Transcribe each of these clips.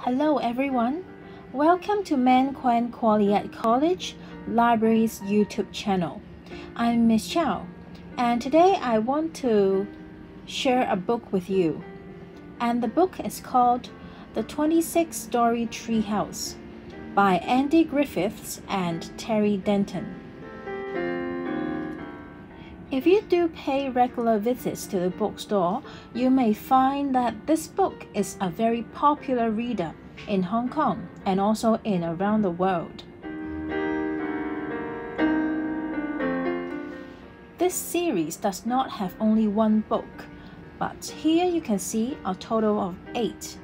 Hello everyone, welcome to Kwan QualiEd College Library's YouTube channel. I'm Miss Chow, and today I want to share a book with you. And the book is called The 26-Story Treehouse by Andy Griffiths and Terry Denton. If you do pay regular visits to the bookstore, you may find that this book is a very popular reader in Hong Kong and also in around the world. This series does not have only one book, but here you can see a total of 8,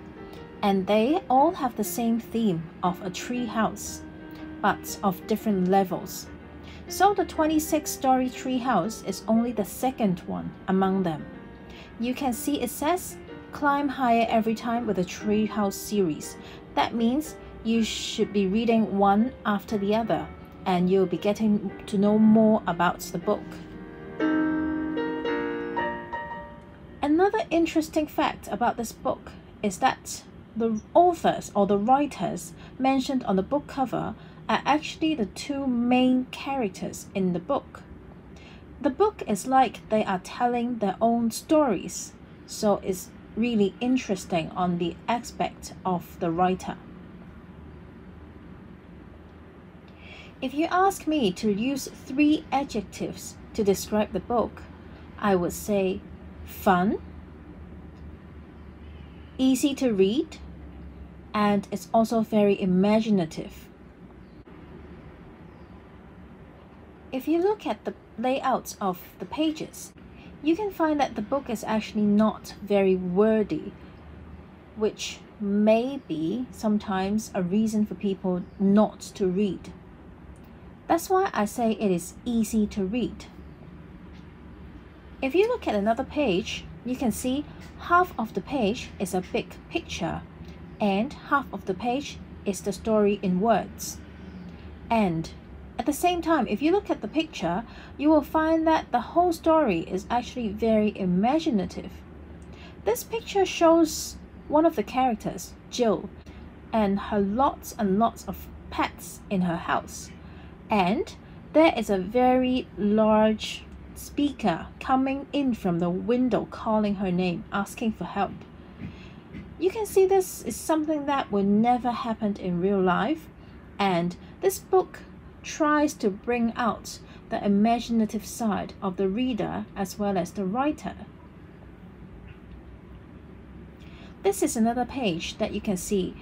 and they all have the same theme of a tree house, but of different levels. So the 26-story treehouse is only the second one among them. You can see it says, climb higher every time with the treehouse series. That means you should be reading one after the other, and you'll be getting to know more about the book. Another interesting fact about this book is that the authors or the writers mentioned on the book cover are actually the two main characters in the book. The book is like they are telling their own stories, so it's really interesting on the aspect of the writer. If you ask me to use 3 adjectives to describe the book, I would say fun, easy to read, and it's also very imaginative. If you look at the layouts of the pages, you can find that the book is actually not very wordy, which may be sometimes a reason for people not to read. That's why I say it is easy to read. If you look at another page, you can see half of the page is a big picture, and half of the page is the story in words. And at the same time, if you look at the picture, you will find that the whole story is actually very imaginative. This picture shows one of the characters, Jill, and her lots and lots of pets in her house. And there is a very large speaker coming in from the window calling her name, asking for help. You can see this is something that will never happen in real life, and this book tries to bring out the imaginative side of the reader as well as the writer. This is another page that you can see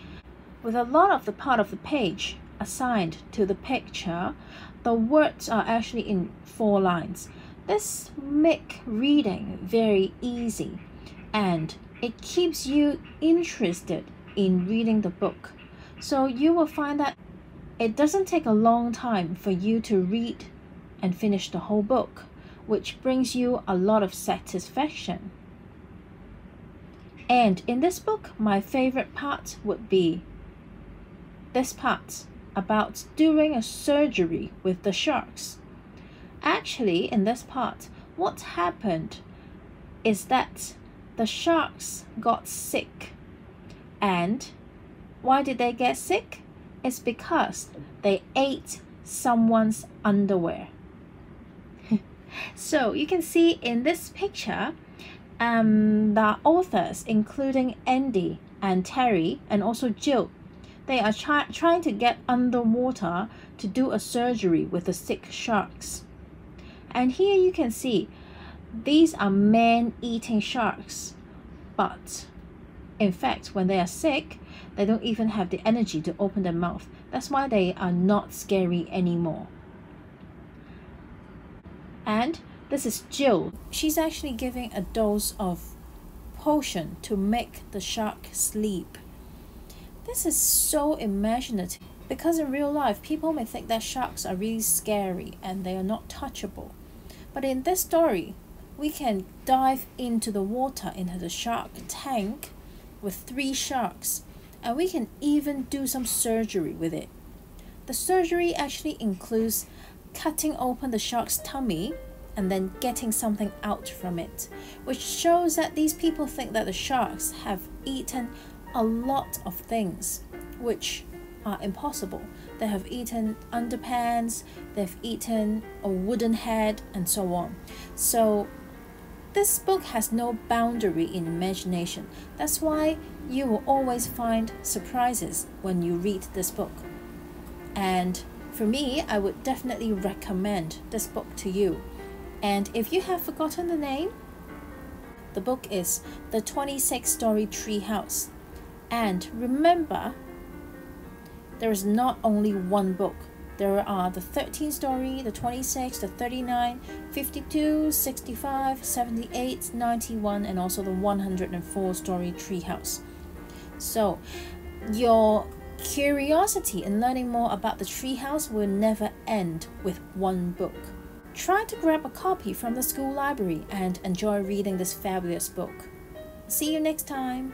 with a lot of the part of the page assigned to the picture. The words are actually in 4 lines. This makes reading very easy, and it keeps you interested in reading the book. So you will find that it doesn't take a long time for you to read and finish the whole book, which brings you a lot of satisfaction. And in this book, my favorite part would be this part about doing a surgery with the sharks. Actually, in this part, what happened is that the sharks got sick. And why did they get sick? It's because they ate someone's underwear. So you can see in this picture, the authors, including Andy and Terry and also Jill, they are trying to get underwater to do a surgery with the sick sharks. And here you can see these are man-eating sharks, but in fact, when they are sick, they don't even have the energy to open their mouth. That's why they are not scary anymore. And this is Jill. She's actually giving a dose of potion to make the shark sleep. This is so imaginative because in real life, people may think that sharks are really scary and they are not touchable. But in this story, we can dive into the water, into the shark tank with 3 sharks, and we can even do some surgery with it. The surgery actually includes cutting open the shark's tummy and then getting something out from it, which shows that these people think that the sharks have eaten a lot of things which are impossible. They have eaten underpants, they've eaten a wooden head, and so on. So this book has no boundary in imagination. That's why you will always find surprises when you read this book. And for me, I would definitely recommend this book to you. And if you have forgotten the name, the book is The 26-Story Treehouse. And remember, there is not only one book. There are the 13-story, the 26, the 39, 52, 65, 78, 91, and also the 104-story Treehouse. So your curiosity in learning more about the Treehouse will never end with one book. Try to grab a copy from the school library and enjoy reading this fabulous book. See you next time.